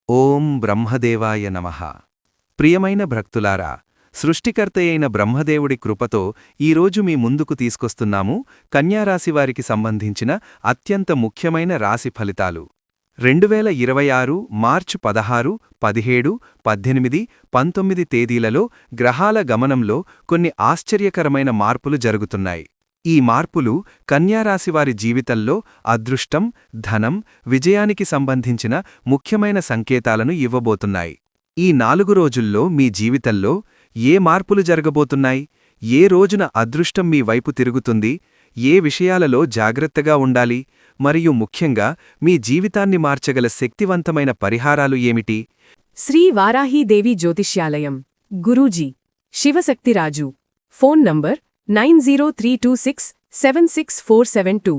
ఓం బ్రహ్మదేవాయ నమః. ప్రియమైన భక్తులారా, సృష్టికర్తయైన బ్రహ్మదేవుడి కృపతో ఈరోజు మీ ముందుకు తీసుకొస్తున్నాము కన్యారాశివారికి సంబంధించిన అత్యంత ముఖ్యమైన రాశి ఫలితాలు. 2026 మార్చి 16, 17, 18, 19 తేదీలలో గ్రహాల గమనంలో కొన్ని ఆశ్చర్యకరమైన మార్పులు జరుగుతున్నాయి. ఈ మార్పులు కన్యారాశివారి జీవితంలో అదృష్టం, ధనం, విజయానికి సంబంధించిన ముఖ్యమైన సంకేతాలను ఇవ్వబోతున్నాయి. ఈ 4 రోజుల్లో మీ జీవితంలో ఏ మార్పులు జరగబోతున్నాయి? ఏ రోజున అదృష్టం మీ వైపు తిరుగుతుంది? ఏ విషయాలలో జాగ్రత్తగా ఉండాలి? మరియు ముఖ్యంగా మీ జీవితాన్ని మార్చగల శక్తివంతమైన పరిహారాలు ఏమిటి? శ్రీ వారాహీదేవి జ్యోతిష్యాలయం, గురూజీ శివశక్తిరాజు. Phone number 9032676472.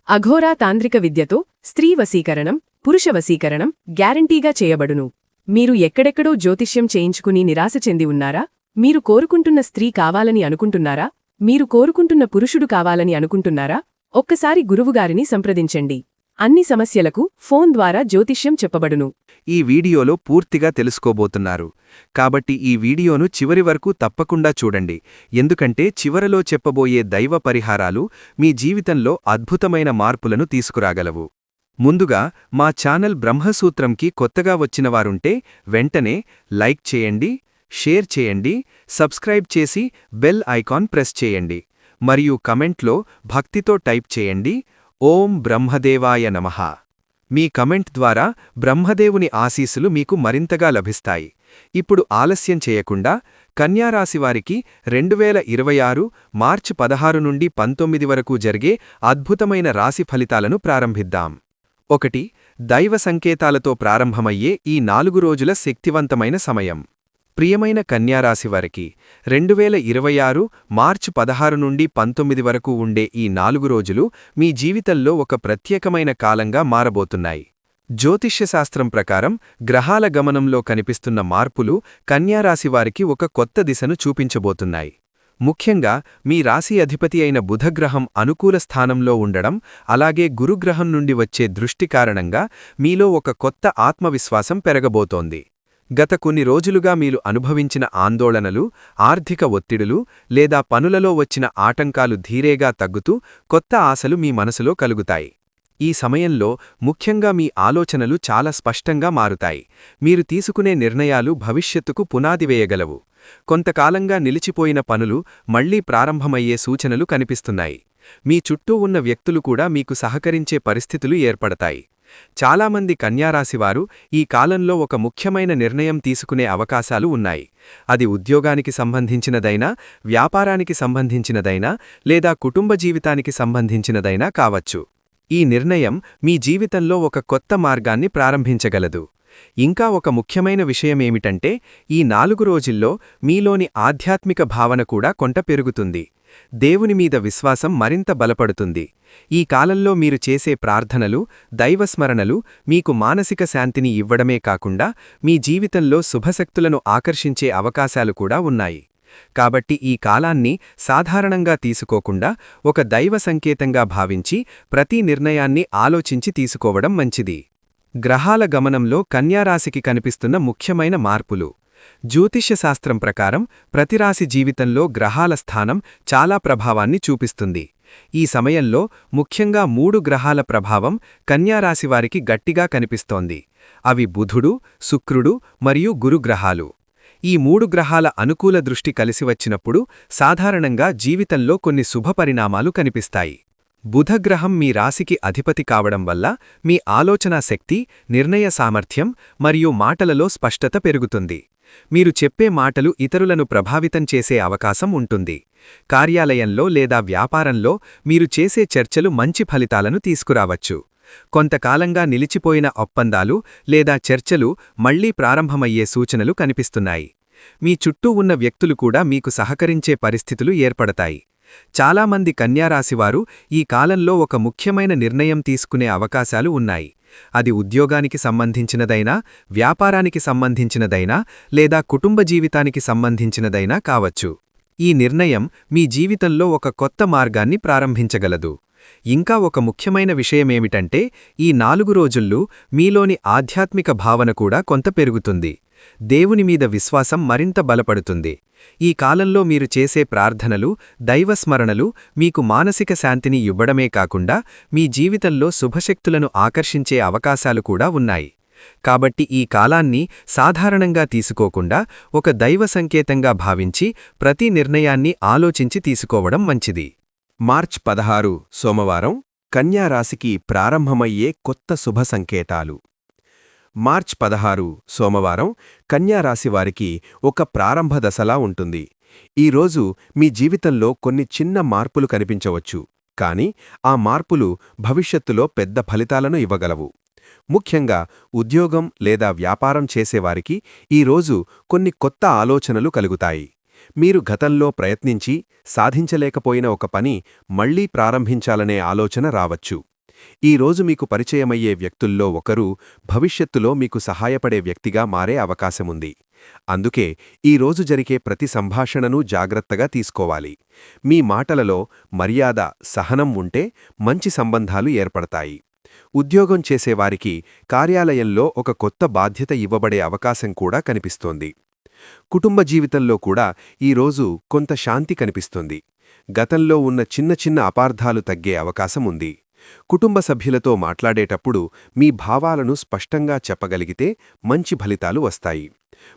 అఘోరా తాంత్రిక విద్యతో స్త్రీ వశీకరణం, పురుష వశీకరణం గ్యారంటీగా చేయబడును. మీరు ఎక్కడెక్కడో జ్యోతిష్యం చేయించుకుని నిరాశ చెంది ఉన్నారా? మీరు కోరుకుంటున్న స్త్రీ కావాలని అనుకుంటున్నారా? మీరు కోరుకుంటున్న పురుషుడు కావాలని అనుకుంటున్నారా? ఒక్కసారి గురువుగారిని సంప్రదించండి. అన్ని సమస్యలకు ఫోన్ ద్వారా జ్యోతిష్యం చెప్పబడును. ఈ వీడియోలో పూర్తిగా తెలుసుకోబోతున్నారు. కాబట్టి ఈ వీడియోను చివరి వరకు తప్పకుండా చూడండి, ఎందుకంటే చివరలో చెప్పబోయే దైవ పరిహారాలు మీ జీవితంలో అద్భుతమైన మార్పులను తీసుకురాగలవు. ముందుగా మా ఛానల్ బ్రహ్మసూత్రంకి కొత్తగా వచ్చినవారుంటే వెంటనే లైక్ చేయండి, షేర్ చేయండి, సబ్స్క్రైబ్ చేసి బెల్ ఐకాన్ ప్రెస్ చేయండి. మరియు కమెంట్లో భక్తితో టైప్ చేయండి, ఓం బ్రహ్మదేవాయ నమః. మీ కమెంట్ ద్వారా బ్రహ్మదేవుని ఆశీస్సులు మీకు మరింతగా లభిస్తాయి. ఇప్పుడు ఆలస్యం చేయకుండా కన్యారాశివారికి 2026 మార్చి 16 నుండి 19 వరకు జరిగే అద్భుతమైన రాశి ఫలితాలను ప్రారంభిద్దాం. 1. దైవ సంకేతాలతో ప్రారంభమయ్యే ఈ 4 రోజుల శక్తివంతమైన సమయం. ప్రియమైన కన్యారాశివారికి 2026 మార్చి 16 నుండి 19 వరకు ఉండే ఈ 4 రోజులు మీ జీవితంలో ఒక ప్రత్యేకమైన కాలంగా మారబోతున్నాయి. జ్యోతిష్యశాస్త్రం ప్రకారం గ్రహాల గమనంలో కనిపిస్తున్న మార్పులు కన్యారాశివారికి ఒక కొత్త దిశను చూపించబోతున్నాయి. ముఖ్యంగా మీ రాశి అధిపతి అయిన బుధగ్రహం అనుకూల స్థానంలో ఉండడం, అలాగే గురుగ్రహం నుండి వచ్చే దృష్టి కారణంగా మీలో ఒక కొత్త ఆత్మవిశ్వాసం పెరగబోతోంది. గత కొన్ని రోజులుగా మీరు అనుభవించిన ఆందోళనలు, ఆర్థిక ఒత్తిడులు లేదా పనులలో వచ్చిన ఆటంకాలు ధీరేగా తగ్గుతూ కొత్త ఆశలు మీ మనసులో కలుగుతాయి. ఈ సమయంలో ముఖ్యంగా మీ ఆలోచనలు చాలా స్పష్టంగా మారుతాయి. మీరు తీసుకునే నిర్ణయాలు భవిష్యత్తుకు పునాది వేయగలవు. కొంతకాలంగా నిలిచిపోయిన పనులు మళ్లీ ప్రారంభమయ్యే సూచనలు కనిపిస్తున్నాయి. మీ చుట్టూ ఉన్న వ్యక్తులు కూడా మీకు సహకరించే పరిస్థితులు ఏర్పడతాయి. చాలామంది కన్యారాశివారు ఈ కాలంలో ఒక ముఖ్యమైన నిర్ణయం తీసుకునే అవకాశాలు ఉన్నాయి. అది ఉద్యోగానికి సంబంధించినదైనా, వ్యాపారానికి సంబంధించినదైనా లేదా కుటుంబ జీవితానికి సంబంధించినదైనా కావచ్చు. ఈ నిర్ణయం మీ జీవితంలో ఒక కొత్త మార్గాన్ని ప్రారంభించగలదు. ఇంకా ఒక ముఖ్యమైన విషయమేమిటంటే, ఈ 4 రోజుల్లో మీలోని ఆధ్యాత్మిక భావన కూడా కొంత పెరుగుతుంది. దేవుని మీద విశ్వాసం మరింత బలపడుతుంది. ఈ కాలంలో మీరు చేసే ప్రార్థనలు, దైవస్మరణలు మీకు మానసిక శాంతిని ఇవ్వడమే కాకుండా మీ జీవితంలో శుభశక్తులను ఆకర్షించే అవకాశాలు కూడా ఉన్నాయి. కాబట్టి ఈ కాలాన్ని సాధారణంగా తీసుకోకుండా ఒక దైవ సంకేతంగా భావించి ప్రతి నిర్ణయాన్ని ఆలోచించి తీసుకోవడం మంచిది. గ్రహాల గమనంలో కన్యారాశికి కనిపిస్తున్న ముఖ్యమైన మార్పులు. జ్యోతిష్యశాస్త్రం ప్రకారం ప్రతి రాశి జీవితంలో గ్రహాల స్థానం చాలా ప్రభావాన్ని చూపిస్తుంది. ఈ సమయంలో ముఖ్యంగా 3 గ్రహాల ప్రభావం కన్యారాశివారికి గట్టిగా కనిపిస్తోంది. అవి బుధుడు, శుక్రుడు మరియు గురుగ్రహాలు. ఈ 3 గ్రహాల అనుకూల దృష్టి కలిసివచ్చినప్పుడు సాధారణంగా జీవితంలో కొన్ని శుభపరిణామాలు కనిపిస్తాయి. బుధగ్రహం మీ రాశికి అధిపతి కావడం వల్ల మీ ఆలోచనా శక్తి, నిర్ణయ సామర్థ్యం మరియు మాటలలో స్పష్టత పెరుగుతుంది. మీరు చెప్పే మాటలు ఇతరులను ప్రభావితం చేసే అవకాశం ఉంటుంది. కార్యాలయంలో లేదా వ్యాపారంలో మీరు చేసే చర్చలు మంచి ఫలితాలను తీసుకురావచ్చు. కొంతకాలంగా నిలిచిపోయిన ఒప్పందాలు లేదా చర్చలు మళ్లీ ప్రారంభమయ్యే సూచనలు కనిపిస్తున్నాయి. మీ చుట్టూ ఉన్న వ్యక్తులు కూడా మీకు సహకరించే పరిస్థితులు ఏర్పడతాయి. చాలామంది కన్యారాశివారు ఈ కాలంలో ఒక ముఖ్యమైన నిర్ణయం తీసుకునే అవకాశాలు ఉన్నాయి. అది ఉద్యోగానికి సంబంధించినదైనా, వ్యాపారానికి సంబంధించినదైనా లేదా కుటుంబ జీవితానికి సంబంధించినదైనా కావచ్చు. ఈ నిర్ణయం మీ జీవితంలో ఒక కొత్త మార్గాన్ని ప్రారంభించగలదు. ఇంకా ఒక ముఖ్యమైన విషయమేమిటంటే ఈ 4 రోజుల్లో మీలోని ఆధ్యాత్మిక భావన కూడా కొంత పెరుగుతుంది. దేవుని మీద విశ్వాసం మరింత బలపడుతుంది. ఈ కాలంలో మీరు చేసే ప్రార్థనలు, దైవస్మరణలు మీకు మానసిక శాంతిని ఇవ్వడమే కాకుండా మీ జీవితంలో శుభశక్తులను ఆకర్షించే అవకాశాలు కూడా ఉన్నాయి. కాబట్టి ఈ కాలాన్ని సాధారణంగా తీసుకోకుండా ఒక దైవ సంకేతంగా భావించి ప్రతి నిర్ణయాన్ని ఆలోచించి తీసుకోవడం మంచిది. మార్చ్ 16 సోమవారం కన్యారాశికి ప్రారంభమయ్యే కొత్త శుభ సంకేతాలు. మార్చ్ 16 సోమవారం కన్యారాశివారికి ఒక ప్రారంభ దశలా ఉంటుంది. ఈరోజు మీ జీవితంలో కొన్ని చిన్న మార్పులు కనిపించవచ్చు, కాని ఆ మార్పులు భవిష్యత్తులో పెద్ద ఫలితాలను ఇవ్వగలవు. ముఖ్యంగా ఉద్యోగం లేదా వ్యాపారం చేసేవారికి ఈరోజు కొన్ని కొత్త ఆలోచనలు కలుగుతాయి. మీరు గతంలో ప్రయత్నించి సాధించలేకపోయిన ఒక పని మళ్లీ ప్రారంభించాలనే ఆలోచన రావచ్చు. ఈరోజు మీకు పరిచయమయ్యే వ్యక్తుల్లో ఒకరు భవిష్యత్తులో మీకు సహాయపడే వ్యక్తిగా మారే అవకాశముంది. అందుకే ఈరోజు జరిగే ప్రతి సంభాషణను జాగ్రత్తగా తీసుకోవాలి. మీ మాటలలో మర్యాద, సహనం ఉంటే మంచి సంబంధాలు ఏర్పడతాయి. ఉద్యోగం చేసేవారికి కార్యాలయంలో ఒక కొత్త బాధ్యత ఇవ్వబడే అవకాశం కూడా కనిపిస్తోంది. కుటుంబ జీవితంలో కూడా ఈరోజు కొంత శాంతి కనిపిస్తుంది. గతంలో ఉన్న చిన్న చిన్న అపార్థాలు తగ్గే అవకాశముంది. కుటుంబ సభ్యులతో మాట్లాడేటప్పుడు మీ భావాలను స్పష్టంగా చెప్పగలిగితే మంచి ఫలితాలు వస్తాయి.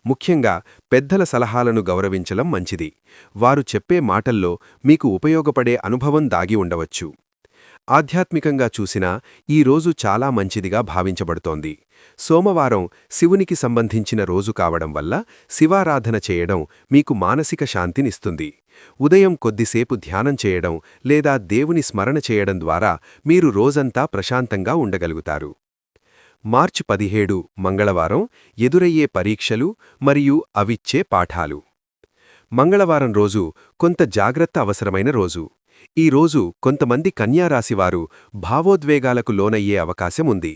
ముఖ్యంగా పెద్దల సలహాలను గౌరవించడం మంచిది. వారు చెప్పే మాటల్లో మీకు ఉపయోగపడే అనుభవం దాగి ఉండవచ్చు. ఆధ్యాత్మికంగా చూసినా ఈరోజు చాలా మంచిదిగా భావించబడుతోంది. సోమవారం శివునికి సంబంధించిన రోజు కావడం వల్ల శివారాధన చేయడం మీకు మానసిక శాంతినిస్తుంది. ఉదయం కొద్దిసేపు ధ్యానం చేయడం లేదా దేవుని స్మరణ చేయడం ద్వారా మీరు రోజంతా ప్రశాంతంగా ఉండగలుగుతారు. మార్చి 17 మంగళవారం ఎదురయ్యే పరీక్షలు మరియు అవిచ్చే పాఠాలు. మంగళవారం రోజు కొంత జాగ్రత్త అవసరమైన రోజు. ఈ రోజు కొంతమంది కన్యారాశివారు భావోద్వేగాలకు లోనయ్యే అవకాశముంది.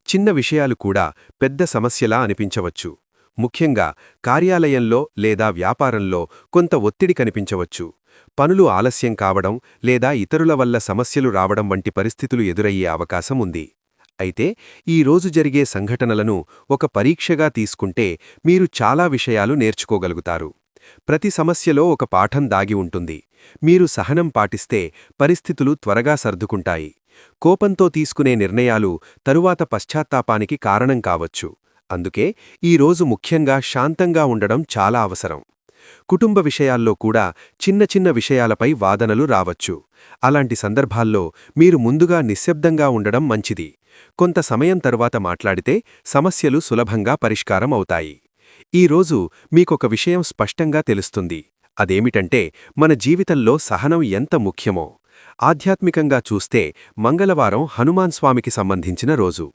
చిన్న విషయాలు కూడా పెద్ద సమస్యలా అనిపించవచ్చు. ముఖ్యంగా కార్యాలయంలో లేదా వ్యాపారంలో కొంత ఒత్తిడి కనిపించవచ్చు. పనులు ఆలస్యం కావడం లేదా ఇతరుల వల్ల సమస్యలు రావడం వంటి పరిస్థితులు ఎదురయ్యే అవకాశం ఉంది. అయితే ఈ రోజు జరిగే సంఘటనలను ఒక పరీక్షగా తీసుకుంటే మీరు చాలా విషయాలు నేర్చుకోగలుగుతారు. ప్రతి సమస్యలో ఒక పాఠం దాగి ఉంటుంది. మీరు సహనం పాటిస్తే పరిస్థితులు త్వరగా సర్దుకుంటాయి. కోపంతో తీసుకునే నిర్ణయాలు తరువాత పశ్చాత్తాపానికి కారణం కావచ్చు. అందుకే ఈరోజు ముఖ్యంగా శాంతంగా ఉండడం చాలా అవసరం. కుటుంబ విషయాల్లో కూడా చిన్న చిన్న విషయాలపై వాదనలు రావచ్చు. అలాంటి సందర్భాల్లో మీరు ముందుగా నిశ్శబ్దంగా ఉండడం మంచిది. కొంత సమయం తరువాత మాట్లాడితే సమస్యలు సులభంగా పరిష్కారం అవుతాయి. ఈరోజు మీకొక విషయం స్పష్టంగా తెలుస్తుంది. అదేమిటంటే మన జీవితంలో సహనం ఎంత ముఖ్యమో. ఆధ్యాత్మికంగా చూస్తే మంగళవారం హనుమాన్ స్వామికి సంబంధించిన రోజు.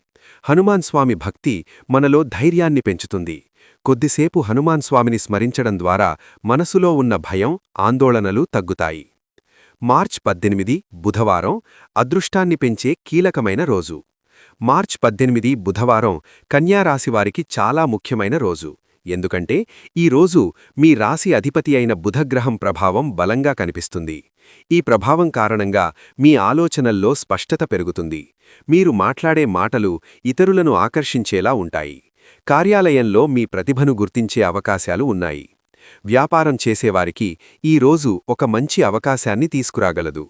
హనుమాన్ స్వామి భక్తి మనలో ధైర్యాన్ని పెంచుతుంది. కొద్దిసేపు హనుమాన్ స్వామిని స్మరించడం ద్వారా మనసులో ఉన్న భయం, ఆందోళనలు తగ్గుతాయి. మార్చ్ 18 బుధవారం అదృష్టాన్ని పెంచే కీలకమైన రోజు. మార్చ్ 18 బుధవారం కన్యారాశివారికి చాలా ముఖ్యమైన రోజు. ఎందుకంటే ఈ రోజు మీ రాశి అధిపతి అయిన బుధగ్రహం ప్రభావం బలంగా కనిపిస్తుంది. ఈ ప్రభావం కారణంగా మీ ఆలోచనల్లో స్పష్టత పెరుగుతుంది. మీరు మాట్లాడే మాటలు ఇతరులను ఆకర్షించేలా ఉంటాయి. కార్యాలయంలో మీ ప్రతిభను గుర్తించే అవకాశాలు ఉన్నాయి. వ్యాపారం చేసేవారికి ఈ రోజు ఒక మంచి అవకాశాన్ని తీసుకురాగలదు.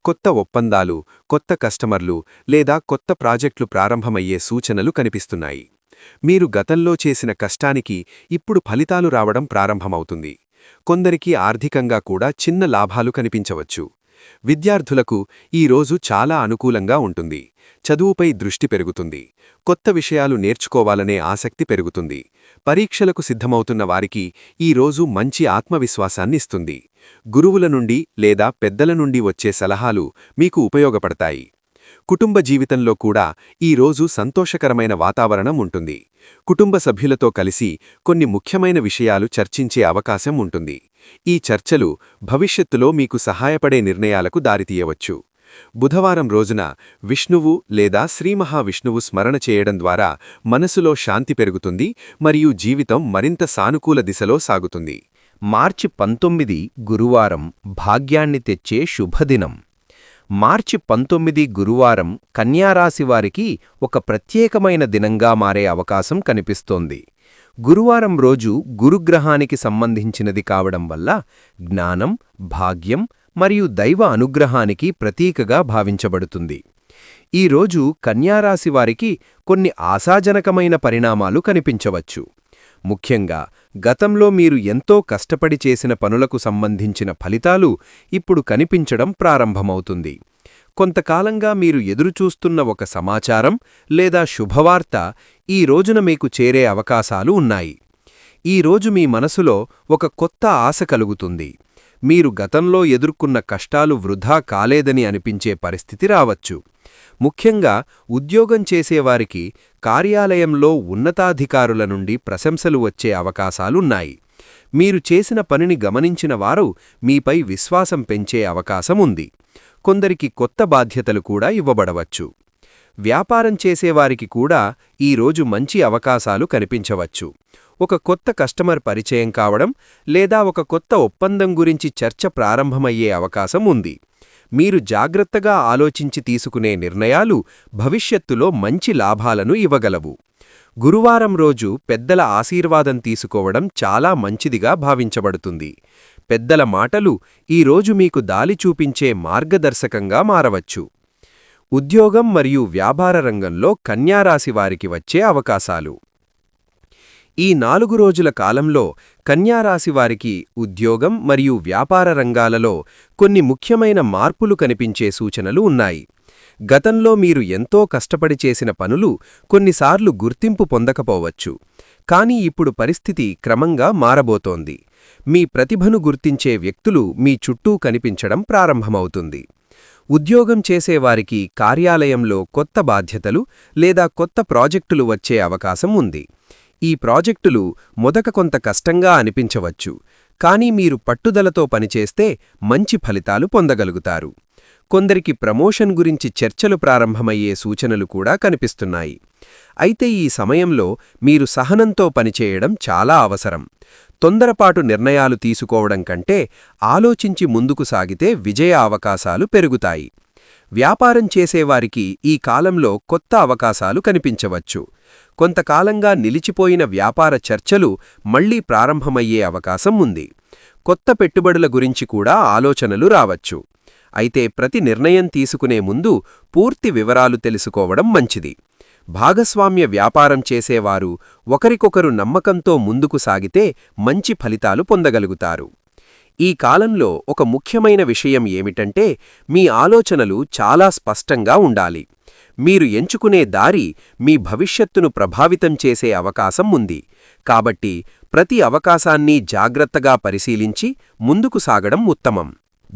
కొత్త ఒప్పందాలు, కొత్త కస్టమర్లు లేదా కొత్త ప్రాజెక్టులు ప్రారంభమయ్యే సూచనలు కనిపిస్తున్నాయి. మీరు గతంలో చేసిన కష్టానికి ఇప్పుడు ఫలితాలు రావడం ప్రారంభమవుతుంది. కొందరికి ఆర్థికంగా కూడా చిన్న లాభాలు కనిపించవచ్చు. విద్యార్థులకు ఈ రోజు చాలా అనుకూలంగా ఉంటుంది. చదువుపై దృష్టి పెరుగుతుంది. కొత్త విషయాలు నేర్చుకోవాలనే ఆసక్తి పెరుగుతుంది. పరీక్షలకు సిద్ధమవుతున్న వారికి ఈ రోజు మంచి ఆత్మవిశ్వాసాన్నిస్తుంది. గురువుల నుండి లేదా పెద్దల నుండి వచ్చే సలహాలు మీకు ఉపయోగపడతాయి. కుటుంబ జీవితంలో కూడా ఈ రోజు సంతోషకరమైన వాతావరణం ఉంటుంది. కుటుంబ సభ్యులతో కలిసి కొన్ని ముఖ్యమైన విషయాలు చర్చించే అవకాశం ఉంటుంది. ఈ చర్చలు భవిష్యత్తులో మీకు సహాయపడే నిర్ణయాలకు దారితీయవచ్చు. బుధవారం రోజున విష్ణువు లేదా శ్రీ మహావిష్ణువు స్మరణ చేయడం ద్వారా మనసులో శాంతి పెరుగుతుంది మరియు జీవితం మరింత సానుకూల దిశలో సాగుతుంది. మార్చి 19 గురువారం భాగ్యాన్ని తెచ్చే శుభదినం. మార్చి 19 గురువారం కన్యారాశివారికి ఒక ప్రత్యేకమైన దినంగా మారే అవకాశం కనిపిస్తోంది. గురువారం రోజు గురుగ్రహానికి సంబంధించినది కావడం వల్ల జ్ఞానం, భాగ్యం మరియు దైవ అనుగ్రహానికి ప్రతీకగా భావించబడుతుంది. ఈ రోజు కన్యారాశివారికి కొన్ని ఆశాజనకమైన పరిణామాలు కనిపించవచ్చు. ముఖ్యంగా గతంలో మీరు ఎంతో కష్టపడి చేసిన పనులకు సంబంధించిన ఫలితాలు ఇప్పుడు కనిపించడం ప్రారంభమవుతుంది. కొంతకాలంగా మీరు ఎదురుచూస్తున్న ఒక సమాచారం లేదా శుభవార్త ఈ రోజున మీకు చేరే అవకాశాలు ఉన్నాయి. ఈ రోజు మీ మనసులో ఒక కొత్త ఆశ కలుగుతుంది. మీరు గతంలో ఎదుర్కొన్న కష్టాలు వృధా కాలేదని అనిపించే పరిస్థితి రావచ్చు. ముఖ్యంగా ఉద్యోగం చేసేవారికి కార్యాలయంలో ఉన్నతాధికారుల నుండి ప్రశంసలు వచ్చే అవకాశాలున్నాయి. మీరు చేసిన పనిని గమనించిన వారు మీపై విశ్వాసం పెంచే అవకాశముంది. కొందరికి కొత్త బాధ్యతలు కూడా ఇవ్వబడవచ్చు. వ్యాపారం చేసేవారికి కూడా ఈరోజు మంచి అవకాశాలు కనిపించవచ్చు. ఒక కొత్త కస్టమర్ పరిచయం కావడం లేదా ఒక కొత్త ఒప్పందం గురించి చర్చ ప్రారంభమయ్యే అవకాశం ఉంది. మీరు జాగ్రత్తగా ఆలోచించి తీసుకునే నిర్ణయాలు భవిష్యత్తులో మంచి లాభాలను ఇవ్వగలవు. గురువారం రోజు పెద్దల ఆశీర్వాదం తీసుకోవడం చాలా మంచిదిగా భావించబడుతుంది. పెద్దల మాటలు ఈరోజు మీకు దారి చూపించే మార్గదర్శకంగా మారవచ్చు. ఉద్యోగం మరియు వ్యాపార రంగంలో కన్యారాశివారికి వచ్చే అవకాశాలు. ఈ 4 రోజుల కాలంలో కన్యారాశివారికి ఉద్యోగం మరియు వ్యాపార రంగాలలో కొన్ని ముఖ్యమైన మార్పులు కనిపించే సూచనలు ఉన్నాయి. గతంలో మీరు ఎంతో కష్టపడి చేసిన పనులు కొన్నిసార్లు గుర్తింపు పొందకపోవచ్చు. కానీ ఇప్పుడు పరిస్థితి క్రమంగా మారబోతోంది. మీ ప్రతిభను గుర్తించే వ్యక్తులు మీ చుట్టూ కనిపించడం ప్రారంభమవుతుంది. ఉద్యోగం చేసేవారికి కార్యాలయంలో కొత్త బాధ్యతలు లేదా కొత్త ప్రాజెక్టులు వచ్చే అవకాశం ఉంది. ఈ ప్రాజెక్టులు మొదట కొంత కష్టంగా అనిపించవచ్చు, కానీ మీరు పట్టుదలతో పనిచేస్తే మంచి ఫలితాలు పొందగలుగుతారు. కొందరికి ప్రమోషన్ గురించి చర్చలు ప్రారంభమయ్యే సూచనలు కూడా కనిపిస్తున్నాయి. అయితే ఈ సమయంలో మీరు సహనంతో పనిచేయడం చాలా అవసరం. తొందరపాటు నిర్ణయాలు తీసుకోవడం కంటే ఆలోచించి ముందుకు సాగితే విజయ అవకాశాలు పెరుగుతాయి. వ్యాపారం చేసేవారికి ఈ కాలంలో కొత్త అవకాశాలు కనిపించవచ్చు. కొంతకాలంగా నిలిచిపోయిన వ్యాపార చర్చలు మళ్లీ ప్రారంభమయ్యే అవకాశం ఉంది. కొత్త పెట్టుబడుల గురించి కూడా ఆలోచనలు రావచ్చు. అయితే ప్రతి నిర్ణయం తీసుకునే ముందు పూర్తి వివరాలు తెలుసుకోవడం మంచిది. భాగస్వామ్య వ్యాపారం చేసేవారు ఒకరికొకరు నమ్మకంతో ముందుకు సాగితే మంచి ఫలితాలు పొందగలుగుతారు. ఈ కాలంలో ఒక ముఖ్యమైన విషయం ఏమిటంటే మీ ఆలోచనలు చాలా స్పష్టంగా ఉండాలి. మీరు ఎంచుకునే దారి మీ భవిష్యత్తును ప్రభావితం చేసే అవకాశం ఉంది. కాబట్టి ప్రతి అవకాశాన్ని జాగ్రత్తగా పరిశీలించి ముందుకు సాగడం ఉత్తమం.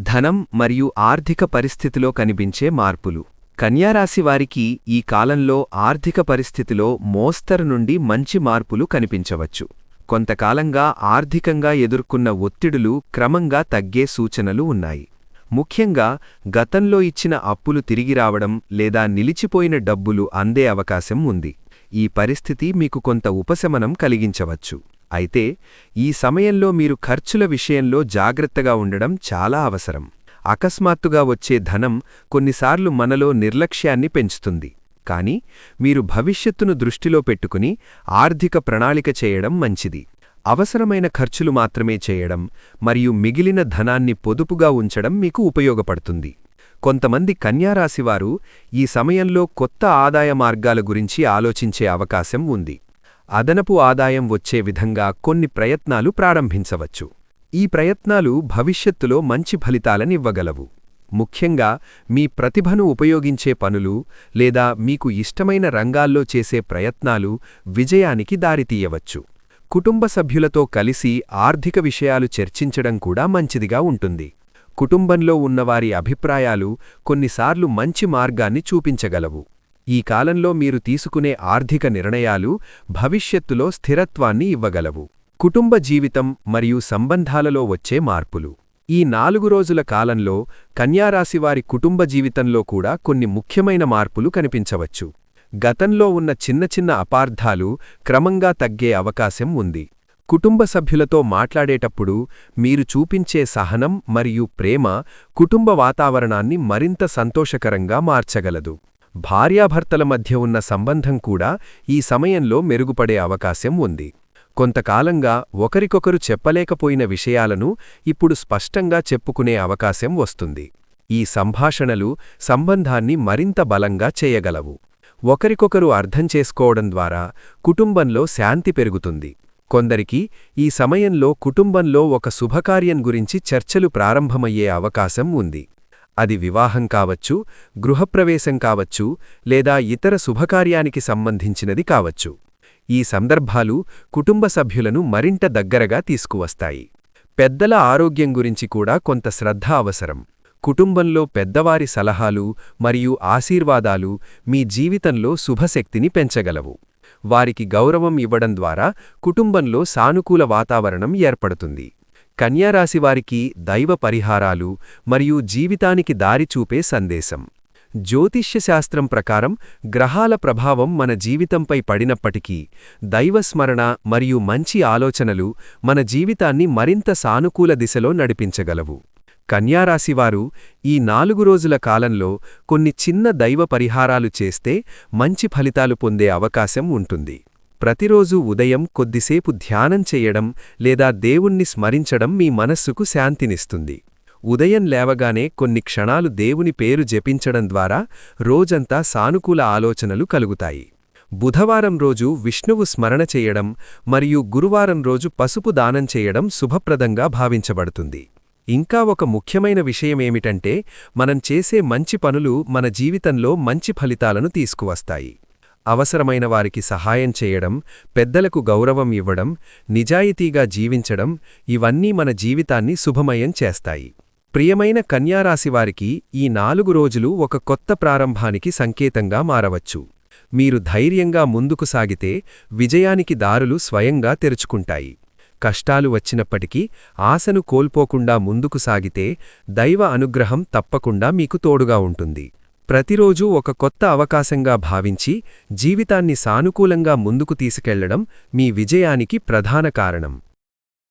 ధనం మరియు ఆర్థిక పరిస్థితిలో కనిపించే మార్పులు. కన్యారాశివారికి ఈ కాలంలో ఆర్థిక పరిస్థితిలో మోస్తరు నుండి మంచి మార్పులు కనిపించవచ్చు. కొంతకాలంగా ఆర్థికంగా ఎదుర్కొన్న ఒత్తిడులు క్రమంగా తగ్గే సూచనలు ఉన్నాయి. ముఖ్యంగా గతంలో ఇచ్చిన అప్పులు తిరిగి రావడం లేదా నిలిచిపోయిన డబ్బులు అందే అవకాశం ఉంది. ఈ పరిస్థితి మీకు కొంత ఉపశమనం కలిగించవచ్చు. అయితే ఈ సమయంలో మీరు ఖర్చుల విషయంలో జాగ్రత్తగా ఉండడం చాలా అవసరం. అకస్మాత్తుగా వచ్చే ధనం కొన్నిసార్లు మనలో నిర్లక్ష్యాన్ని పెంచుతుంది. కానీ మీరు భవిష్యత్తును దృష్టిలో పెట్టుకుని ఆర్థిక ప్రణాళిక చేయడం మంచిది. అవసరమైన ఖర్చులు మాత్రమే చేయడం మరియు మిగిలిన ధనాన్ని పొదుపుగా ఉంచడం మీకు ఉపయోగపడుతుంది. కొంతమంది కన్యారాశివారు ఈ సమయంలో కొత్త ఆదాయ మార్గాల గురించి ఆలోచించే అవకాశం ఉంది. అదనపు ఆదాయం వచ్చే విధంగా కొన్ని ప్రయత్నాలు ప్రారంభించవచ్చు. ఈ ప్రయత్నాలు భవిష్యత్తులో మంచి ఫలితాలనివ్వగలవు. ముఖ్యంగా మీ ప్రతిభను ఉపయోగించే పనులు లేదా మీకు ఇష్టమైన రంగాల్లో చేసే ప్రయత్నాలు విజయానికి దారితీయవచ్చు. కుటుంబ సభ్యులతో కలిసి ఆర్థిక విషయాలు చర్చించడం కూడా మంచిదిగా ఉంటుంది. కుటుంబంలో ఉన్నవారి అభిప్రాయాలు కొన్నిసార్లు మంచి మార్గాన్ని చూపించగలవు. ఈ కాలంలో మీరు తీసుకునే ఆర్థిక నిర్ణయాలు భవిష్యత్తులో స్థిరత్వాన్ని ఇవ్వగలవు. కుటుంబ జీవితం మరియు సంబంధాలలో వచ్చే మార్పులు. ఈ 4 రోజుల కాలంలో కన్యారాశివారి కుటుంబ జీవితంలో కూడా కొన్ని ముఖ్యమైన మార్పులు కనిపించవచ్చు. గతంలో ఉన్న చిన్న చిన్న అపార్థాలు క్రమంగా తగ్గే అవకాశం ఉంది. కుటుంబ సభ్యులతో మాట్లాడేటప్పుడు మీరు చూపించే సహనం మరియు ప్రేమ కుటుంబ వాతావరణాన్ని మరింత సంతోషకరంగా మార్చగలదు. భార్యాభర్తల మధ్య ఉన్న సంబంధం కూడా ఈ సమయంలో మెరుగుపడే అవకాశం ఉంది. కొంతకాలంగా ఒకరికొకరు చెప్పలేకపోయిన విషయాలను ఇప్పుడు స్పష్టంగా చెప్పుకునే అవకాశం వస్తుంది. ఈ సంభాషణలు సంబంధాన్ని మరింత బలంగా చేయగలవు. ఒకరికొకరు అర్థం చేసుకోవడం ద్వారా కుటుంబంలో శాంతి పెరుగుతుంది. కొందరికి ఈ సమయంలో కుటుంబంలో ఒక శుభకార్యం గురించి చర్చలు ప్రారంభమయ్యే అవకాశం ఉంది. అది వివాహం కావచ్చు, గృహప్రవేశం కావచ్చు, లేదా ఇతర శుభకార్యానికి సంబంధించినది కావచ్చు. ఈ సందర్భాలు కుటుంబ సభ్యులను మరింత దగ్గరగా తీసుకువస్తాయి. పెద్దల ఆరోగ్యం గురించి కూడా కొంత శ్రద్ధ అవసరం. కుటుంబంలో పెద్దవారి సలహాలు మరియు ఆశీర్వాదాలు మీ జీవితంలో శుభశక్తిని పెంచగలవు. వారికి గౌరవం ఇవ్వడం ద్వారా కుటుంబంలో సానుకూల వాతావరణం ఏర్పడుతుంది. కన్యారాశివారికి దైవ పరిహారాలు మరియు జీవితానికి దారి చూపే సందేశం. జ్యోతిష్యశాస్త్రం ప్రకారం గ్రహాల ప్రభావం మన జీవితంపై పడినప్పటికీ దైవస్మరణ మరియు మంచి ఆలోచనలు మన జీవితాన్ని మరింత సానుకూల దిశలో నడిపించగలవు. కన్యారాశివారు ఈ 4 రోజుల కాలంలో కొన్ని చిన్న దైవ పరిహారాలు చేస్తే మంచి ఫలితాలు పొందే అవకాశం ఉంటుంది. ప్రతిరోజూ ఉదయం కొద్దిసేపు ధ్యానం చేయడం లేదా దేవుణ్ణి స్మరించడం మీ మనస్సుకు శాంతినిస్తుంది. ఉదయం లేవగానే కొన్ని క్షణాలు దేవుని పేరు జపించడం ద్వారా రోజంతా సానుకూల ఆలోచనలు కలుగుతాయి. బుధవారం రోజు విష్ణువు స్మరణ చేయడం మరియు గురువారం రోజు పసుపు దానం చేయడం శుభప్రదంగా భావించబడుతుంది. ఇంకా ఒక ముఖ్యమైన విషయమేమిటంటే మనం చేసే మంచి పనులు మన జీవితంలో మంచి ఫలితాలను తీసుకువస్తాయి. అవసరమైన వారికి సహాయం చేయడం, పెద్దలకు గౌరవం ఇవ్వడం, నిజాయితీగా జీవించడం ఇవన్నీ మన జీవితాన్ని శుభమయం చేస్తాయి. ప్రియమైన కన్యారాశివారికి ఈ 4 రోజులు ఒక కొత్త ప్రారంభానికి సంకేతంగా మారవచ్చు. మీరు ధైర్యంగా ముందుకు సాగితే విజయానికి దారులు స్వయంగా తెరుచుకుంటాయి. కష్టాలు వచ్చినప్పటికీ ఆశను కోల్పోకుండా ముందుకు సాగితే దైవ అనుగ్రహం తప్పకుండా మీకు తోడుగా ఉంటుంది. ప్రతిరోజూ ఒక కొత్త అవకాశంగా భావించి జీవితాన్ని సానుకూలంగా ముందుకు తీసుకెళ్లడం మీ విజయానికి ప్రధాన కారణం.